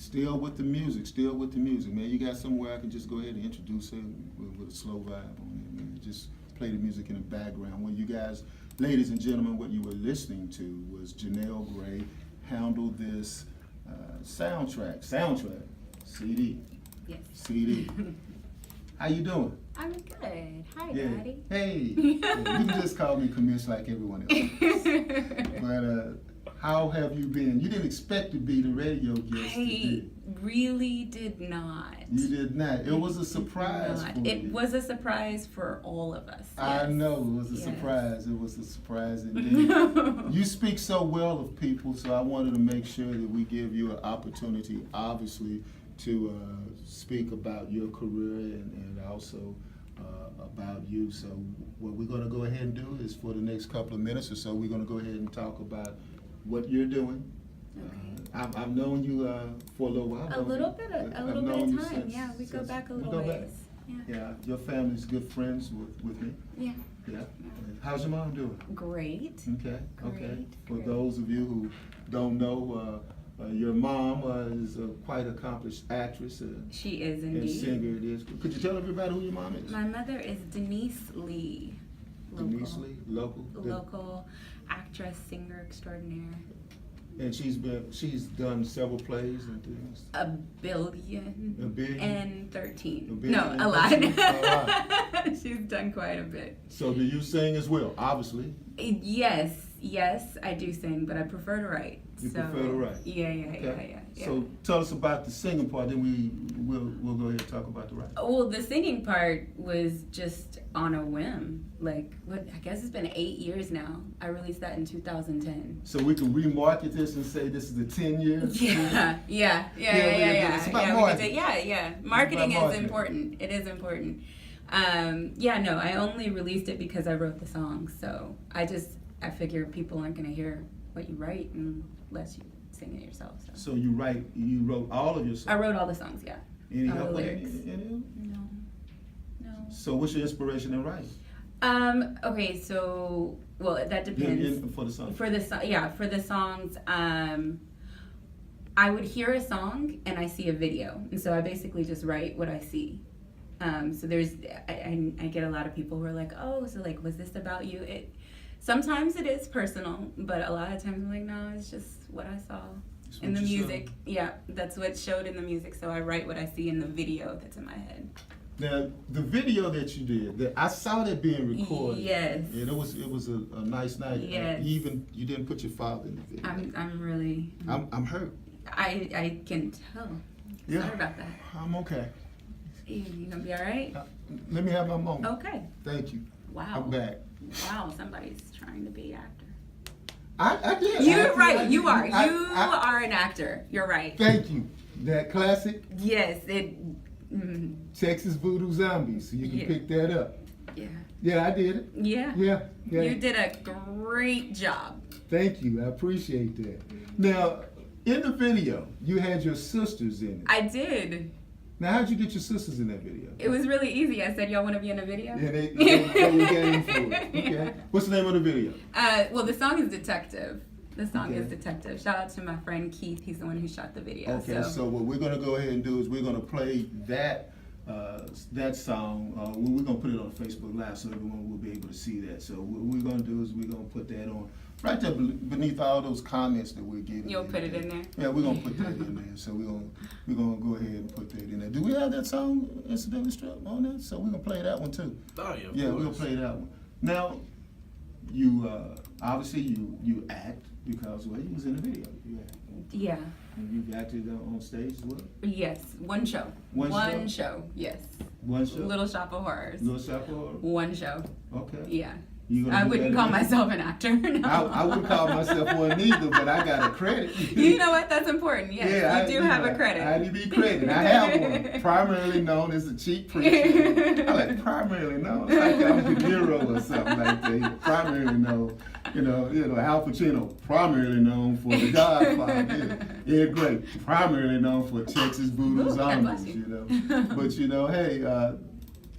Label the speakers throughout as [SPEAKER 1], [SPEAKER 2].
[SPEAKER 1] Still with the music, man. You got somewhere I can just go ahead and introduce it with a slow vibe on it, man. Just play the music in the background. Well, you guys, ladies and gentlemen, what you were listening to was Janelle Gray handle this soundtrack, CD.
[SPEAKER 2] Yes.
[SPEAKER 1] CD. How you doing?
[SPEAKER 2] I'm good. Hi,
[SPEAKER 1] Yeah.
[SPEAKER 2] Daddy.
[SPEAKER 1] Hey. You can just call me Commish like everyone else. But how have you been? You didn't expect to be the radio guest today.
[SPEAKER 2] Really did not.
[SPEAKER 1] You did not. It was a surprise for you.
[SPEAKER 2] It was a surprise for all of us.
[SPEAKER 1] I
[SPEAKER 2] Yes.
[SPEAKER 1] know, it was a surprise. It was a surprise indeed. You speak so well of people, so I wanted to make sure that we give you an opportunity, obviously, to speak about your career and also about you. So what we're going to go ahead and do is for the next couple of minutes or so, we're going to go ahead and talk about what you're doing.
[SPEAKER 2] Okay.
[SPEAKER 1] I've known you for a little while.
[SPEAKER 2] A little bit of time. Yeah, we go back a little ways.
[SPEAKER 1] Yeah, your family's good friends with me.
[SPEAKER 2] Yeah.
[SPEAKER 1] Yeah. How's your mom doing?
[SPEAKER 2] Great.
[SPEAKER 1] Okay. Okay. For
[SPEAKER 2] Great.
[SPEAKER 1] those of you who don't know, your mom is a quite accomplished actress.
[SPEAKER 2] She is
[SPEAKER 1] And
[SPEAKER 2] indeed.
[SPEAKER 1] singer it is. Could you tell everybody who your mom is?
[SPEAKER 2] My mother is Denise Lee.
[SPEAKER 1] Denise Lee, local.
[SPEAKER 2] Local actress, singer extraordinaire.
[SPEAKER 1] And she's done several plays and things.
[SPEAKER 2] A billion.
[SPEAKER 1] A billion?
[SPEAKER 2] And 13.
[SPEAKER 1] A billion
[SPEAKER 2] No,
[SPEAKER 1] and
[SPEAKER 2] a lot.
[SPEAKER 1] 13? A lot.
[SPEAKER 2] She's done quite a bit.
[SPEAKER 1] So do you sing as well? Obviously.
[SPEAKER 2] Yes, I do sing, but I prefer to write.
[SPEAKER 1] You prefer to write?
[SPEAKER 2] Yeah.
[SPEAKER 1] So tell us about the singing part, then we'll go ahead and talk about the writing.
[SPEAKER 2] Well, the singing part was just on a whim. Like, I guess it's been 8 years now. I released that in 2010.
[SPEAKER 1] So we can remarket this and say this is the 10 years?
[SPEAKER 2] Yeah.
[SPEAKER 1] It's about marketing.
[SPEAKER 2] Yeah. Marketing is
[SPEAKER 1] marketing.
[SPEAKER 2] important. It is important. I only released it because I wrote the song. So I figure people aren't going to hear what you write unless you sing it yourself. So
[SPEAKER 1] you wrote all of your songs?
[SPEAKER 2] I wrote all the songs, yeah.
[SPEAKER 1] Any
[SPEAKER 2] all
[SPEAKER 1] help
[SPEAKER 2] the
[SPEAKER 1] with
[SPEAKER 2] lyrics.
[SPEAKER 1] any of them?
[SPEAKER 2] No.
[SPEAKER 1] So what's your inspiration in writing?
[SPEAKER 2] Okay, so, well, that depends.
[SPEAKER 1] For the song?
[SPEAKER 2] For the songs, I would hear a song and I see a video. And so I basically just write what I see. So I get a lot of people who are like, oh, so like, was this about you? Sometimes it is personal, but a lot of times I'm like, no, it's just what I saw in the music. Yeah, that's what showed in the music. So I write what I see in the video that's in my head.
[SPEAKER 1] Now, the video that you did, I saw that being recorded.
[SPEAKER 2] Yes.
[SPEAKER 1] And it was a nice night.
[SPEAKER 2] Yes.
[SPEAKER 1] You didn't put your father in the video.
[SPEAKER 2] I'm really.
[SPEAKER 1] I'm hurt.
[SPEAKER 2] I can tell.
[SPEAKER 1] Yeah.
[SPEAKER 2] Sorry about that.
[SPEAKER 1] I'm okay.
[SPEAKER 2] You gonna be all right?
[SPEAKER 1] Let me have my moment.
[SPEAKER 2] Okay.
[SPEAKER 1] Thank you.
[SPEAKER 2] Wow.
[SPEAKER 1] I'm back.
[SPEAKER 2] Wow, somebody's trying to be actor.
[SPEAKER 1] I did.
[SPEAKER 2] You're right. You are.
[SPEAKER 1] I
[SPEAKER 2] are an actor. You're right.
[SPEAKER 1] Thank you. That classic
[SPEAKER 2] Yes.
[SPEAKER 1] Texas Voodoo Zombies. So you can pick that up.
[SPEAKER 2] Yeah.
[SPEAKER 1] Yeah, I did it.
[SPEAKER 2] Yeah.
[SPEAKER 1] Yeah.
[SPEAKER 2] You did a great job.
[SPEAKER 1] Thank you. I appreciate that. Now, in the video, you had your sisters in it.
[SPEAKER 2] I did.
[SPEAKER 1] Now, how'd you get your sisters in that video?
[SPEAKER 2] It was really easy. I said, y'all want to be in a video?
[SPEAKER 1] Yeah, they were game for it. Okay. What's the name of the video?
[SPEAKER 2] Well, the song is Detective. The song is Detective. Shout out to my friend Keith. He's the one who shot the video.
[SPEAKER 1] Okay, so what we're going to go ahead and do is we're going to play that song. We're going to put it on Facebook Live so everyone will be able to see that. So what we're going to do is we're going to put that on right there beneath all those comments that we're getting.
[SPEAKER 2] You'll put it in there?
[SPEAKER 1] Yeah, we're going to put that in there. So we're going to go ahead and put that in there. Do we have that song, Incidentally Struck, on there? So we're going to play that one too.
[SPEAKER 3] Oh, yeah,
[SPEAKER 1] Yeah, we're going to play that one. Now, you obviously you act because, well, you was in the video. You act.
[SPEAKER 2] Yeah.
[SPEAKER 1] And you've acted on stage as well?
[SPEAKER 2] Yes. One show.
[SPEAKER 1] One
[SPEAKER 2] show. Yes.
[SPEAKER 1] One show?
[SPEAKER 2] Little Shop of Horrors.
[SPEAKER 1] Little Shop of Horrors?
[SPEAKER 2] One show.
[SPEAKER 1] Okay.
[SPEAKER 2] Yeah.
[SPEAKER 1] I
[SPEAKER 2] wouldn't call myself an actor. No.
[SPEAKER 1] I wouldn't call myself one either, but I got a credit.
[SPEAKER 2] You know what? That's important. Yes,
[SPEAKER 1] yeah,
[SPEAKER 2] you do have a credit.
[SPEAKER 1] I need to be credited. I have one. Primarily known as a cheap preacher. I like primarily known. It's like I'm De Niro or something like that. Primarily known. You know, Al Pacino, primarily known for The Godfather. Yeah, great. Primarily known for Texas Voodoo Zombies. But hey,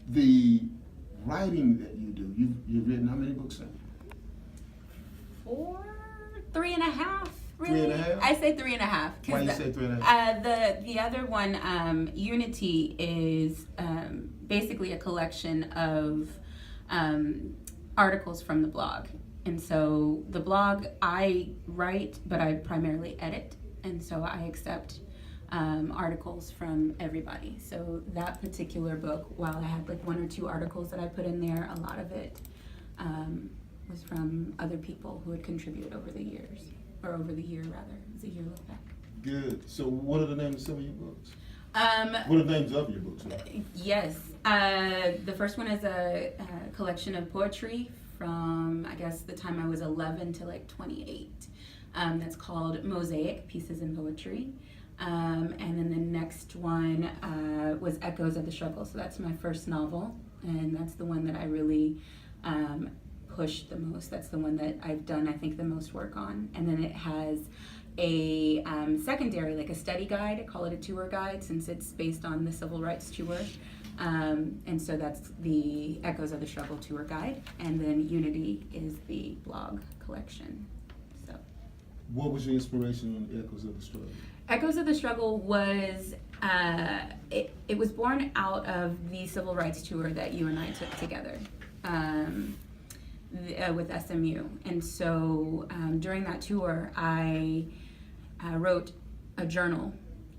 [SPEAKER 1] the writing that you do, you've written how many books now?
[SPEAKER 2] 3.5. Really?
[SPEAKER 1] 3.5?
[SPEAKER 2] I say 3.5.
[SPEAKER 1] Why you say 3.5?
[SPEAKER 2] The other one, Unity, is basically a collection of articles from the blog. And so the blog I write, but I primarily edit. And so I accept articles from everybody. So that particular book, while I had like 1 or 2 articles that I put in there, a lot of it was from other people who had contributed over the years, or over the year rather. It was a year look back.
[SPEAKER 1] Good. So what are the names of some of your books?
[SPEAKER 2] What
[SPEAKER 1] are the names of your books?
[SPEAKER 2] Yes. The first one is a collection of poetry from, I guess, the time I was 11 to like 28. That's called Mosaic, Pieces in Poetry. And then the next one was Echoes of the Struggle. So that's my first novel, and that's the one that I really pushed the most. That's the one that I've done, I think, the most work on. And then it has a secondary, like a study guide. I call it a tour guide since it's based on the civil rights tour. And so that's the Echoes of the Struggle tour guide. And then Unity is the blog collection. So,
[SPEAKER 1] what was your inspiration on Echoes of the Struggle?
[SPEAKER 2] Echoes of the Struggle was, it was born out of the civil rights tour that you and I took together with SMU. And so during that tour, I wrote a journal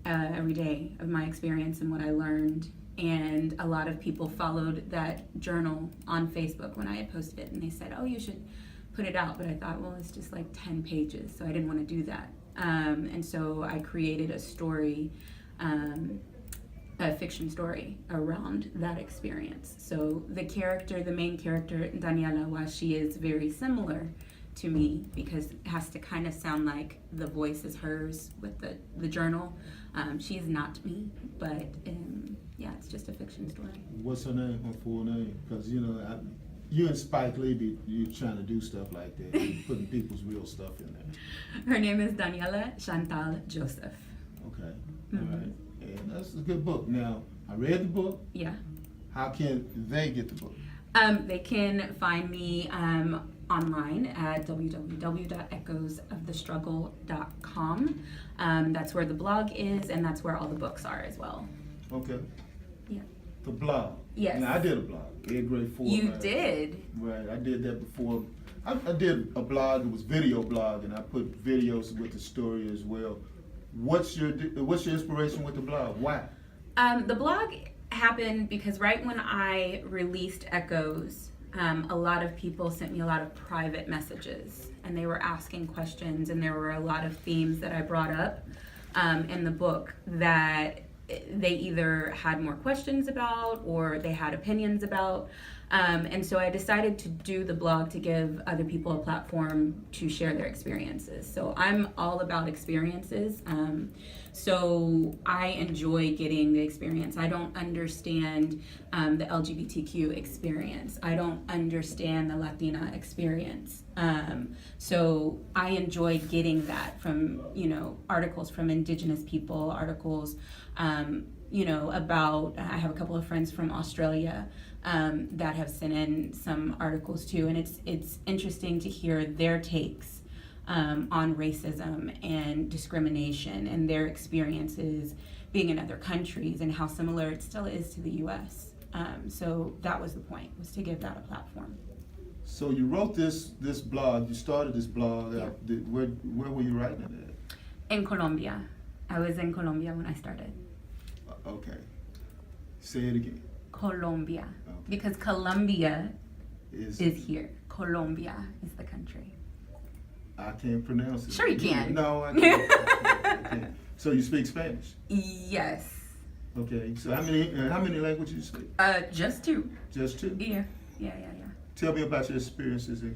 [SPEAKER 2] every day of my experience and what I learned. And a lot of people followed that journal on Facebook when I had posted it. And they said, oh, you should put it out. But I thought, well, it's just like 10 pages. So I didn't want to do that. And so I created a story, a fiction story around that experience. So the main character, Daniela, while she is very similar to me because it has to kind of sound like the voice is hers with the journal, she's not me, but yeah, it's just a fiction story.
[SPEAKER 1] What's her name, her full name? Because, you know, you and Spike Lee, you're trying to do stuff like that, you're putting people's real stuff in there.
[SPEAKER 2] Her name is Daniela Chantal Joseph.
[SPEAKER 1] Okay,
[SPEAKER 2] Mm-hmm.
[SPEAKER 1] all right. And that's a good book. Now, I read the book.
[SPEAKER 2] Yeah.
[SPEAKER 1] How can they get the book?
[SPEAKER 2] They can find me online at www.echoesofthestruggle.com. That's where the blog is, and that's where all the books are as well.
[SPEAKER 1] Okay.
[SPEAKER 2] Yeah.
[SPEAKER 1] The blog.
[SPEAKER 2] Yes.
[SPEAKER 1] Now, I did a blog, 8th grade 4.
[SPEAKER 2] You did?
[SPEAKER 1] Right, I did that before. I did a blog, it was video blog, and I put videos with the story as well. What's your inspiration with the blog? Why?
[SPEAKER 2] The blog happened because right when I released Echoes, a lot of people sent me a lot of private messages, and they were asking questions, and there were a lot of themes that I brought up in the book that they either had more questions about or they had opinions about. And so I decided to do the blog to give other people a platform to share their experiences. So I'm all about experiences. So I enjoy getting the experience. I don't understand the LGBTQ experience. I don't understand the Latina experience. So I enjoy getting that from, articles from Indigenous people, articles, about, I have a couple of friends from Australia that have sent in some articles too, and it's interesting to hear their takes on racism and discrimination and their experiences being in other countries and how similar it still is to the U.S. So that was the point, was to give that a platform.
[SPEAKER 1] So you wrote this blog, you started this blog.
[SPEAKER 2] Yeah.
[SPEAKER 1] Where were you writing it at?
[SPEAKER 2] In Colombia. I was in Colombia when I started.
[SPEAKER 1] Okay. Say it again.
[SPEAKER 2] Colombia.
[SPEAKER 1] Okay.
[SPEAKER 2] Because Colombia
[SPEAKER 1] Is
[SPEAKER 2] here. Colombia is the country.
[SPEAKER 1] I can't pronounce it.
[SPEAKER 2] Sure you can.
[SPEAKER 1] No, I can't. I can't. So you speak Spanish?
[SPEAKER 2] Yes.
[SPEAKER 1] Okay. So how many languages you speak?
[SPEAKER 2] Just 2.
[SPEAKER 1] Just 2?
[SPEAKER 2] Yeah.
[SPEAKER 1] Tell me about your experiences in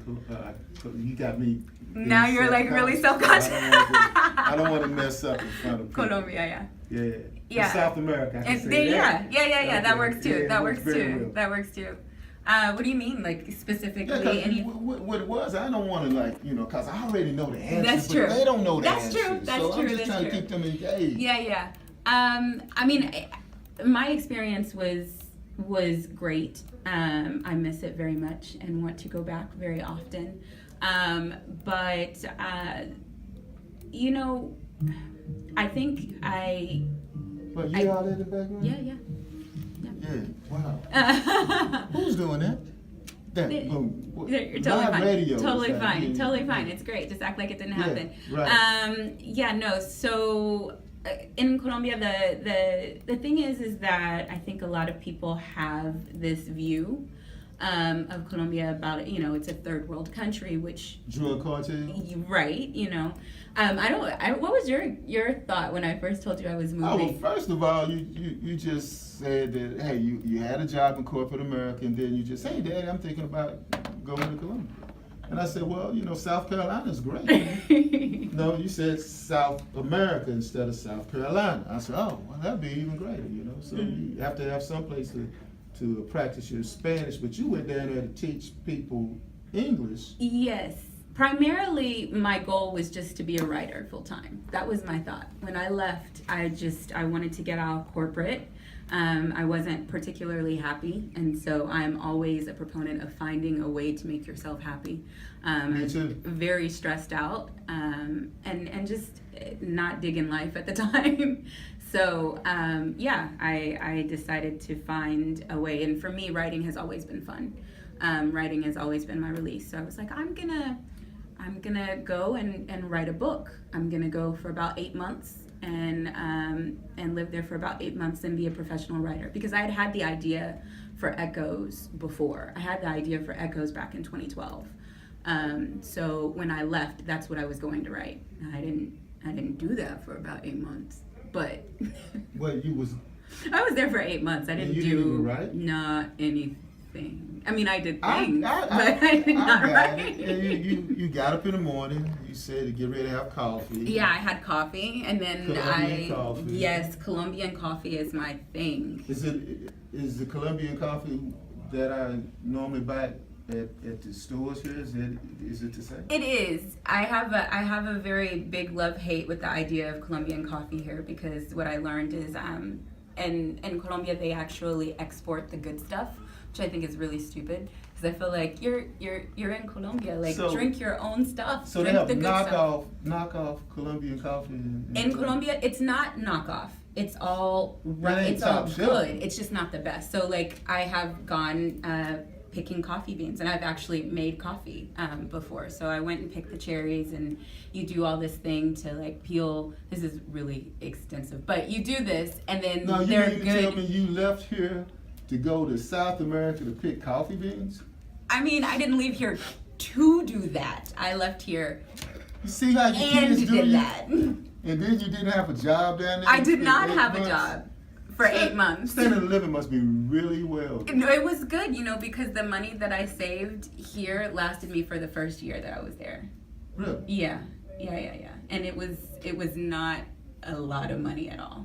[SPEAKER 1] you got me.
[SPEAKER 2] Now you're like really self-conscious.
[SPEAKER 1] I don't want to mess up in front of people.
[SPEAKER 2] Colombia,
[SPEAKER 1] Yeah.
[SPEAKER 2] Yeah.
[SPEAKER 1] In South America. I can say that.
[SPEAKER 2] Yeah.
[SPEAKER 1] Okay.
[SPEAKER 2] That works too.
[SPEAKER 1] Yeah,
[SPEAKER 2] that works
[SPEAKER 1] very
[SPEAKER 2] too.
[SPEAKER 1] well.
[SPEAKER 2] That works too. What do you mean, like specifically?
[SPEAKER 1] Yeah, what it was, I don't want to because I already know the answers.
[SPEAKER 2] That's
[SPEAKER 1] but
[SPEAKER 2] true.
[SPEAKER 1] They don't know the
[SPEAKER 2] That's
[SPEAKER 1] answers.
[SPEAKER 2] true. That's
[SPEAKER 1] so
[SPEAKER 2] true.
[SPEAKER 1] I'm just
[SPEAKER 2] That's
[SPEAKER 1] trying
[SPEAKER 2] true.
[SPEAKER 1] to keep them engaged.
[SPEAKER 2] Yeah. I mean, my experience was great. I miss it very much and want to go back very often. But You know, I think
[SPEAKER 1] But you all in the background?
[SPEAKER 2] Yeah.
[SPEAKER 1] Yeah, wow. Who's doing that?
[SPEAKER 2] You're totally fine.
[SPEAKER 1] Radio
[SPEAKER 2] Totally fine.
[SPEAKER 1] Yeah.
[SPEAKER 2] Totally fine. It's great. Just act like it didn't happen.
[SPEAKER 1] Right.
[SPEAKER 2] No. So in Colombia, the thing is that I think a lot of people have this view of Colombia about it. You know, it's a third world country, which
[SPEAKER 1] drug cartel.
[SPEAKER 2] Right. You know, what was your thought when I first told you I was moving?
[SPEAKER 1] Oh, well, first of all, you just said that, hey, you had a job in corporate America, and then you just, hey, Dad, I'm thinking about going to Colombia. And I said, well, you know, South Carolina is great. No, you said South America instead of South Carolina. I said, oh, well, that'd be even greater, you know. So you have to have some place to practice your Spanish, but you went down there to teach people English.
[SPEAKER 2] Yes. Primarily, my goal was just to be a writer full time. That was my thought. When I left, I wanted to get out of corporate. I wasn't particularly happy, and so I'm always a proponent of finding a way to make yourself happy.
[SPEAKER 1] Me too.
[SPEAKER 2] Very stressed out, and just not digging life at the time. So I decided to find a way, and for me, writing has always been fun. Writing has always been my release. So I was like, I'm gonna go and write a book. I'm gonna go for about 8 months and live there for about 8 months and be a professional writer, because I had the idea for Echoes before. I had the idea for Echoes back in 2012. So when I left, that's what I was going to write. I didn't do that for about 8 months, but
[SPEAKER 1] Well,
[SPEAKER 2] I was there for 8 months. I didn't do
[SPEAKER 1] write?
[SPEAKER 2] Not anything. I mean, I did things, but
[SPEAKER 1] I
[SPEAKER 2] did not write.
[SPEAKER 1] And you got up in the morning. You said to get ready to have coffee.
[SPEAKER 2] Yeah, I had coffee, and then
[SPEAKER 1] Colombian coffee.
[SPEAKER 2] Yes, Colombian coffee is my thing.
[SPEAKER 1] Is the Colombian coffee that I normally buy at the stores here? Is it the same?
[SPEAKER 2] It is. I have a very big love-hate with the idea of Colombian coffee here, because what I learned is in Colombia they actually export the good stuff, which I think is really stupid, because I feel like you're in Colombia, like, drink your own stuff.
[SPEAKER 1] So
[SPEAKER 2] drink
[SPEAKER 1] they have
[SPEAKER 2] the
[SPEAKER 1] knockoff Colombian coffee
[SPEAKER 2] in Colombia. It's not knockoff. It's all right. It's all good. It's just not the best. So like I have gone picking coffee beans, and I've actually made coffee before. So I went and picked the cherries, and you do all this thing to like peel. This is really extensive, but you do this, and then they're good.
[SPEAKER 1] Tell me you left here to go to South America to pick coffee beans?
[SPEAKER 2] I mean, I didn't leave here to do that. I left here.
[SPEAKER 1] You see how you
[SPEAKER 2] and
[SPEAKER 1] kids
[SPEAKER 2] did
[SPEAKER 1] do
[SPEAKER 2] that.
[SPEAKER 1] And then you didn't have a job down there?
[SPEAKER 2] I did not have a job for 8 months.
[SPEAKER 1] Standard of living must be really well.
[SPEAKER 2] No, it was good, because the money that I saved here lasted me for the first year that I was there.
[SPEAKER 1] Really?
[SPEAKER 2] Yeah. And it was not a lot of money at all.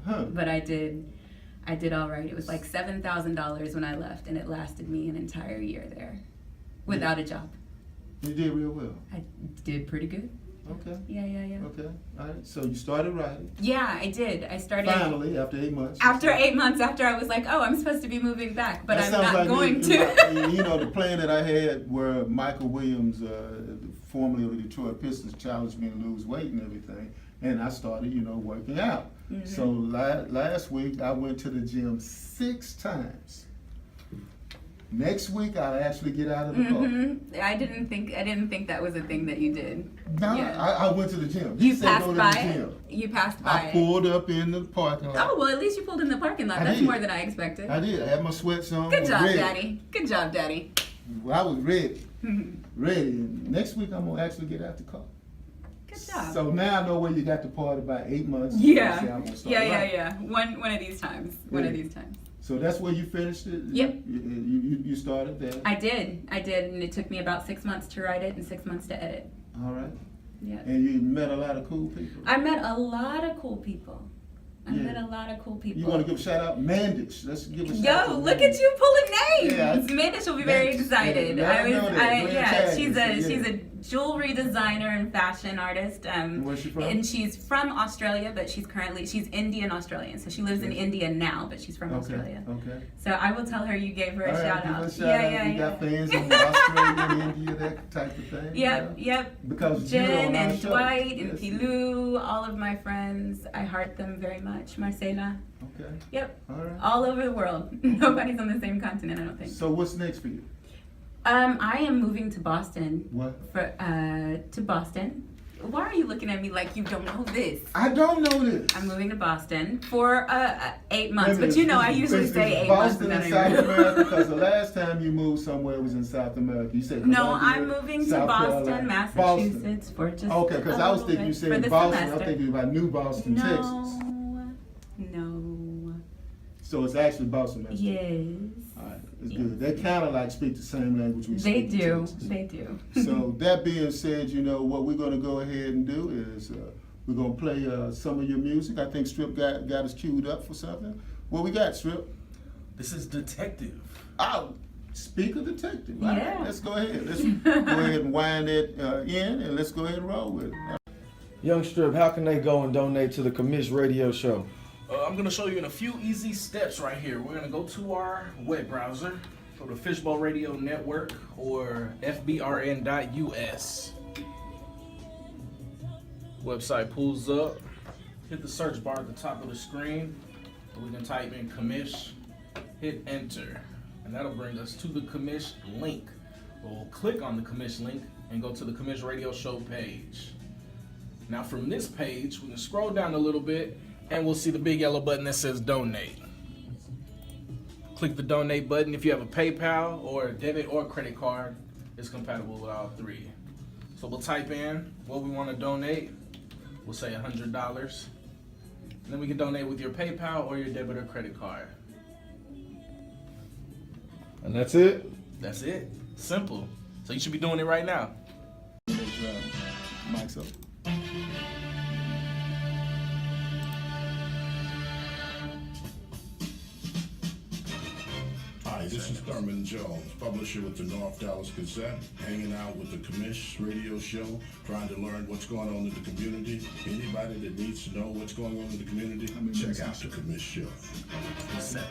[SPEAKER 1] Huh.
[SPEAKER 2] But I did all right. It was like $7,000 when I left, and it lasted me an entire year there without a job.
[SPEAKER 1] You did real well.
[SPEAKER 2] I did pretty good.
[SPEAKER 1] Okay.
[SPEAKER 2] Yeah.
[SPEAKER 1] Okay. All right. So you started writing.
[SPEAKER 2] Yeah, I did. I started.
[SPEAKER 1] Finally, after 8 months.
[SPEAKER 2] After 8 months, after I was like, oh, I'm supposed to be moving back, but I'm not going to.
[SPEAKER 1] The plan that I had where Michael Williams, formerly of the Detroit Pistons, challenged me to lose weight and everything. And I started, working out. Mm-hmm. So last week, I went to the gym 6 times. Next week, I'll actually get out of the car.
[SPEAKER 2] I didn't think that was a thing that you did.
[SPEAKER 1] No,
[SPEAKER 2] yeah.
[SPEAKER 1] I went to the gym.
[SPEAKER 2] You passed by it? You passed by
[SPEAKER 1] I pulled up in the parking lot.
[SPEAKER 2] Oh, well, at least you pulled in the parking lot. That's more than I expected.
[SPEAKER 1] I did. I had my sweats on.
[SPEAKER 2] Good job, Daddy. Good job, Daddy.
[SPEAKER 1] Well, I was ready. Ready. And next week, I'm going to actually get out the car.
[SPEAKER 2] Good job.
[SPEAKER 1] So now I know where you got the part about 8 months.
[SPEAKER 2] Yeah.
[SPEAKER 1] Yeah.
[SPEAKER 2] One of these times. One of these times.
[SPEAKER 1] So that's where you finished it?
[SPEAKER 2] Yep.
[SPEAKER 1] You started that?
[SPEAKER 2] I did, and it took me about 6 months to write it and 6 months to edit.
[SPEAKER 1] All right.
[SPEAKER 2] Yeah.
[SPEAKER 1] And you met a lot of cool people?
[SPEAKER 2] I met a lot of cool people. You want to give a shout out? Mandich. Let's give a shout out. Yo, look at you pulling names.
[SPEAKER 1] Yeah,
[SPEAKER 2] Mandich will be very excited.
[SPEAKER 1] Yeah,
[SPEAKER 2] she's a jewelry designer and fashion artist.
[SPEAKER 1] Where's she from?
[SPEAKER 2] And she's from Australia, but she's Indian Australian. So she lives in India now, but she's from Australia.
[SPEAKER 1] Okay.
[SPEAKER 2] So I will tell her you gave her a shout out.
[SPEAKER 1] You got fans in Australia and India, that type of thing.
[SPEAKER 2] Yep.
[SPEAKER 1] Because
[SPEAKER 2] Jen and
[SPEAKER 1] show.
[SPEAKER 2] Dwight and Pilou, all of my friends, I heart them very much. Marcela.
[SPEAKER 1] Okay.
[SPEAKER 2] Yep.
[SPEAKER 1] All right.
[SPEAKER 2] All over the world. Nobody's on the same continent, I don't think.
[SPEAKER 1] So what's next for you?
[SPEAKER 2] I am moving to Boston.
[SPEAKER 1] What?
[SPEAKER 2] To Boston. Why are you looking at me like you don't know this?
[SPEAKER 1] I don't know this.
[SPEAKER 2] I'm moving to Boston for 8 months, but I usually say 8 months.
[SPEAKER 1] Boston in South America, because the last time you moved somewhere was in South America. You said
[SPEAKER 2] no, I'm moving to Boston, Massachusetts for just
[SPEAKER 1] okay, because I was thinking you said Boston. I'm thinking about New Boston, Texas.
[SPEAKER 2] No.
[SPEAKER 1] So it's actually Boston, Massachusetts.
[SPEAKER 2] Yes.
[SPEAKER 1] All right, it's good. They kind of like speak the same language we
[SPEAKER 2] They
[SPEAKER 1] speak.
[SPEAKER 2] do.
[SPEAKER 1] In Texas.
[SPEAKER 2] They do.
[SPEAKER 1] So that being said, what we're going to go ahead and do is we're going to play some of your music. I think Strip got us queued up for something. What we got, Strip?
[SPEAKER 3] This is Detective.
[SPEAKER 1] Oh, speak of Detective. All
[SPEAKER 2] Yeah.
[SPEAKER 1] right, let's go ahead. Let's go ahead and wind it in, and let's go ahead and roll with it.
[SPEAKER 4] Young Strip, how can they go and donate to the Commish Radio Show?
[SPEAKER 3] I'm going to show you in a few easy steps right here. We're going to go to our web browser, go to Fishbowl Radio Network or fbrn.us. Website pulls up. Hit the search bar at the top of the screen. We can type in Commish, hit enter, and that'll bring us to the Commish link. We'll click on the Commish link and go to the Commish Radio Show page. Now from this page, we can scroll down a little bit and we'll see the big yellow button that says donate. Click the donate button. If you have a PayPal or a debit or credit card, it's compatible with all three. So we'll type in what we want to donate. We'll say $100. And then we can donate with your PayPal or your debit or credit card.
[SPEAKER 4] And that's it?
[SPEAKER 3] That's it. Simple. So you should be doing it right now.
[SPEAKER 1] Mic's up.
[SPEAKER 5] Hi, this is Thurman Jones, publisher with the North Dallas Gazette, hanging out with the Commish Radio Show, trying to learn what's going on in the community. Anybody that needs to know what's going on in the community, check out the Commish Show.
[SPEAKER 3] 7.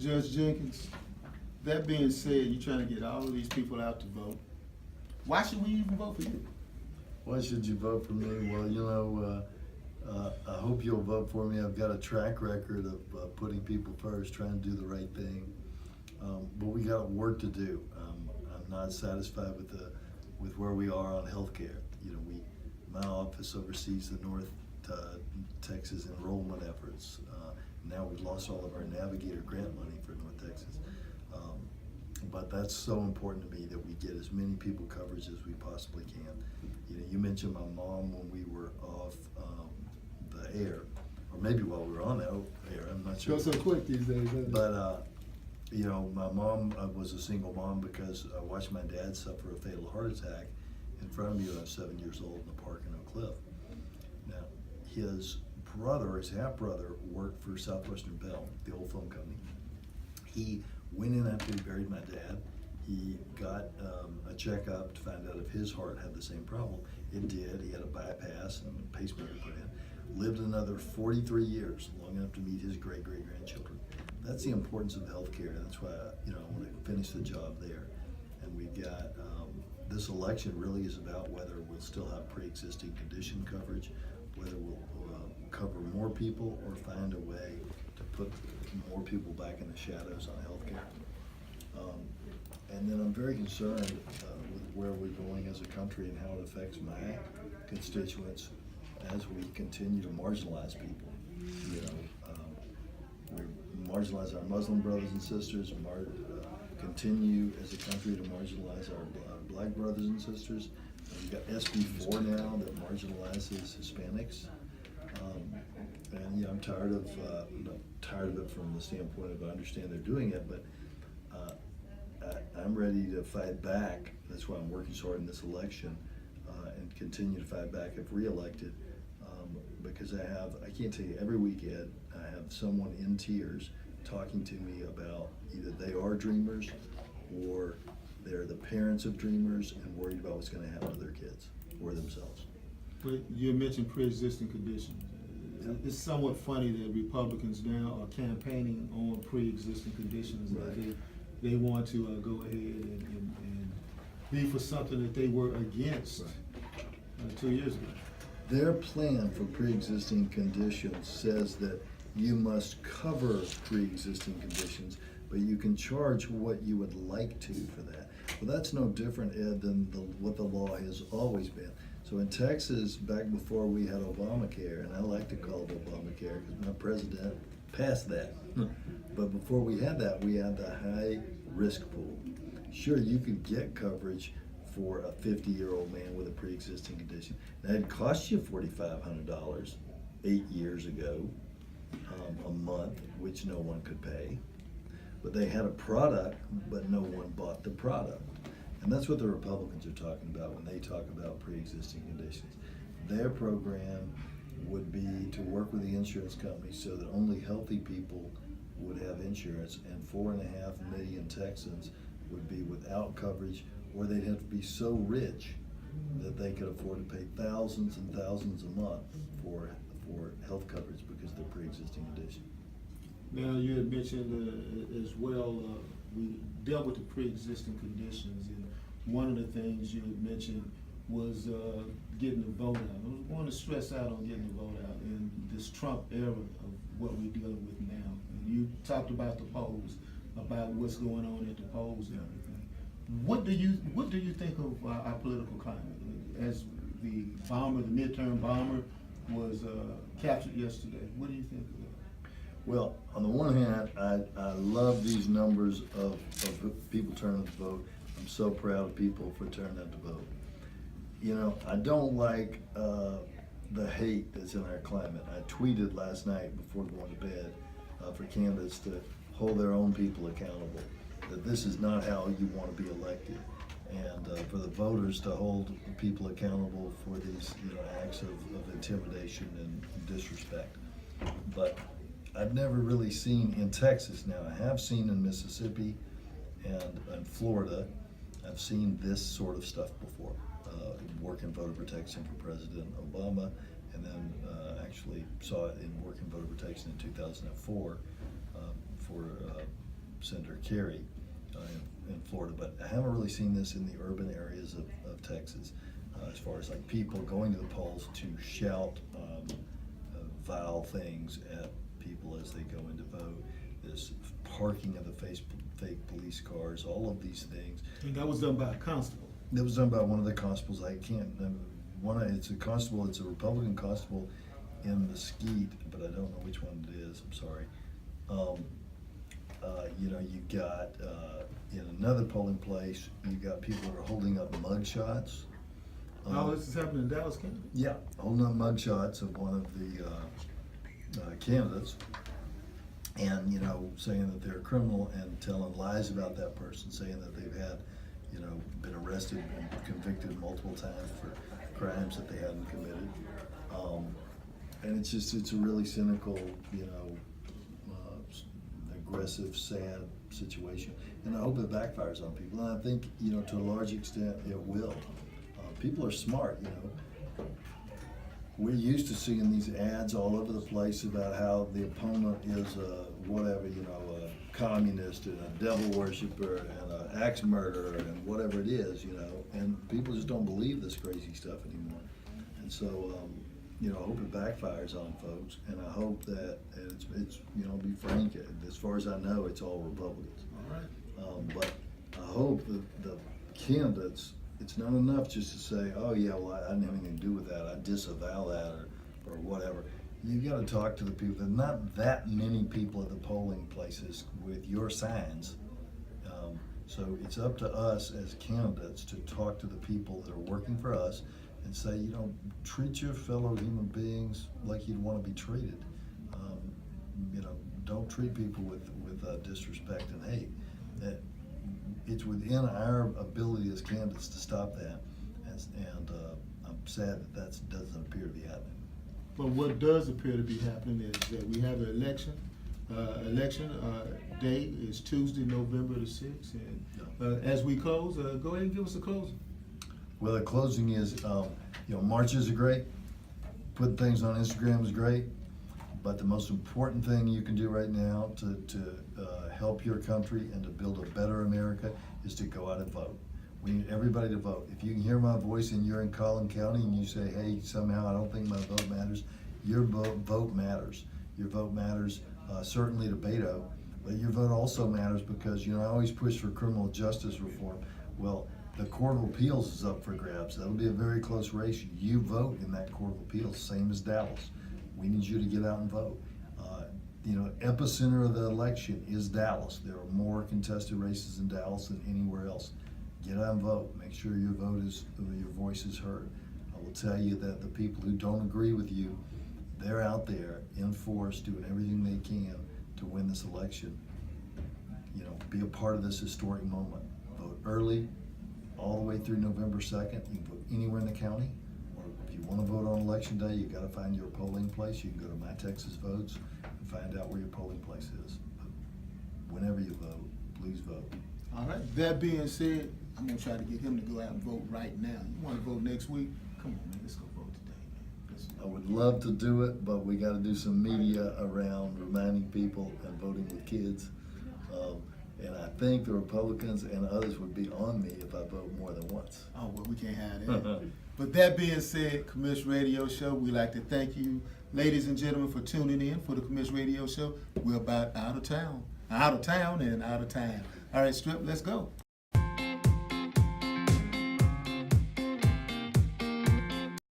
[SPEAKER 1] Judge Jenkins, that being said, you're trying to get all of these people out to vote. Why should we even vote for you?
[SPEAKER 6] Why should you vote for me? Well, I hope you'll vote for me. I've got a track record of putting people first, trying to do the right thing. But we got work to do. I'm not satisfied with where we are on healthcare. My office oversees the North Texas enrollment efforts. Now we've lost all of our Navigator grant money for North Texas. But that's so important to me that we get as many people coverage as we possibly can. You mentioned my mom when we were off the air, or maybe while we were on the air, I'm not sure.
[SPEAKER 1] Go so quick these days.
[SPEAKER 6] But, my mom was a single mom because I watched my dad suffer a fatal heart attack in front of me when I was 7 years old in the park in Oak Cliff. Now, his half-brother, worked for Southwestern Bell, the old phone company. He went in after he buried my dad. He got a checkup to find out if his heart had the same problem. It did. He had a bypass and a pacemaker put in. Lived another 43 years, long enough to meet his great-great-grandchildren. That's the importance of healthcare. That's why I want to finish the job there. And we've got this election really is about whether we'll still have pre-existing condition coverage, whether we'll cover more people, or find a way to put more people back in the shadows on healthcare. And then I'm very concerned with where we're going as a country and how it affects my constituents as we continue to marginalize people. We marginalize our Muslim brothers and sisters, continue as a country to marginalize our black brothers and sisters. We've got SB 4 now that marginalizes Hispanics. And I'm tired of it from the standpoint of I understand they're doing it, but I'm ready to fight back. That's why I'm working so hard in this election and continue to fight back if reelected, because I can't tell you, every weekend, I have someone in tears talking to me about either they are dreamers or they're the parents of dreamers and worried about what's gonna happen to their kids or themselves.
[SPEAKER 1] But you mentioned pre-existing conditions.
[SPEAKER 6] Yeah.
[SPEAKER 1] It's somewhat funny that Republicans now are campaigning on pre-existing conditions. That
[SPEAKER 6] Right.
[SPEAKER 1] they want to go ahead and be for something that they were against 2 years ago.
[SPEAKER 6] Their plan for pre-existing conditions says that you must cover pre-existing conditions, but you can charge what you would like to for that. Well, that's no different, Ed, than what the law has always been. So in Texas, back before we had Obamacare, and I like to call it Obamacare because my president passed that. But before we had that, we had the high risk pool. Sure, you could get coverage for a 50-year-old man with a pre-existing condition. Now, it cost you $4,500 8 years ago, a month, which no one could pay. But they had a product, but no one bought the product. And that's what the Republicans are talking about when they talk about pre-existing conditions. Their program would be to work with the insurance companies so that only healthy people would have insurance, and 4.5 million Texans would be without coverage, or they'd have to be so rich that they could afford to pay thousands and thousands a month for health coverage because of their pre-existing condition.
[SPEAKER 1] Now, you had mentioned as well, we dealt with the pre-existing conditions, and one of the things you had mentioned was getting the vote out. I want to stress out on getting the vote out in this Trump era of what we're dealing with now. And you talked about the polls, about what's going on at the polls and everything. What do you think of our political climate? As the midterm bomber was captured yesterday, what do you think of that?
[SPEAKER 6] Well, on the one hand, I love these numbers of people turning out to vote. I'm so proud of people for turning out to vote. You know, I don't like the hate that's in our climate. I tweeted last night before going to bed for candidates to hold their own people accountable, that this is not how you want to be elected. And for the voters to hold people accountable for these acts of intimidation and disrespect. But I've never really seen in Texas. Now, I have seen in Mississippi and Florida, I've seen this sort of stuff before. Working voter protection for President Obama, and then actually saw it in working voter protection in 2004 for Senator Kerry in Florida. But I haven't really seen this in the urban areas of Texas, as far as like people going to the polls to shout vile things at people as they go in to vote, this parking of the fake police cars, all of these things.
[SPEAKER 1] And that was done by a constable.
[SPEAKER 6] That was done by one of the constables. I can't, it's a constable, it's a Republican constable in Mesquite, but I don't know which one it is, I'm sorry. You've got, in another polling place, you've got people that are holding up mug shots.
[SPEAKER 1] This is happening in Dallas County.
[SPEAKER 6] Yeah, holding up mug shots of one of the candidates, and saying that they're a criminal and telling lies about that person, saying that they've had been arrested and convicted multiple times for crimes that they hadn't committed. And it's a really cynical, aggressive, sad situation. And I hope it backfires on people. And I think, to a large extent, it will. People are smart, We're used to seeing these ads all over the place about how the opponent is a communist and a devil worshiper and an axe murderer and whatever it is, and people just don't believe this crazy stuff anymore. And so, I hope it backfires on folks, and I hope that it's be frank, as far as I know, it's all Republicans.
[SPEAKER 1] All right.
[SPEAKER 6] But I hope that the candidates, it's not enough just to say, oh yeah, well, I didn't have anything to do with that, I disavow that or whatever. You've got to talk to the people. There's not that many people at the polling places with your signs. So it's up to us as candidates to talk to the people that are working for us and say, treat your fellow human beings like you'd want to be treated. Don't treat people with disrespect and hate. It's within our ability as candidates to stop that, and I'm sad that doesn't appear to be happening.
[SPEAKER 1] But what does appear to be happening is that we have an election. Election date is Tuesday, November the 6th. And as we close, go ahead and give us a closing.
[SPEAKER 6] Well, the closing is, marches are great, putting things on Instagram is great, but the most important thing you can do right now to help your country and to build a better America is to go out and vote. We need everybody to vote. If you can hear my voice and you're in Collin County and you say, hey, somehow I don't think my vote matters, your vote matters. Your vote matters certainly to Beto, but your vote also matters because, I always push for criminal justice reform. Well, the Court of Appeals is up for grabs. That'll be a very close race. You vote in that Court of Appeals, same as Dallas. We need you to get out and vote. Epicenter of the election is Dallas. There are more contested races in Dallas than anywhere else. Get out and vote. Make sure your voice is heard. I will tell you that the people who don't agree with you, they're out there in force doing everything they can to win this election. Be a part of this historic moment. Vote early, all the way through November 2nd. You can vote anywhere in the county, or if you want to vote on election day, you've got to find your polling place. You can go to My Texas Votes and find out where your polling place is. But whenever you vote, please vote.
[SPEAKER 1] All right, that being said, I'm going to try to get him to go out and vote right now. You want to vote next week? Come on, man, let's go vote today, man. Let's
[SPEAKER 6] I would love to do it, but we got to do some media around reminding people and voting with kids. And I think the Republicans and others would be on me if I vote more than once.
[SPEAKER 1] Oh, well, we can't have that. But that being said, Commish Radio Show, we'd like to thank you, ladies and gentlemen, for tuning in for the Commish Radio Show. We're about out of town and out of time. All right, Strip, let's go.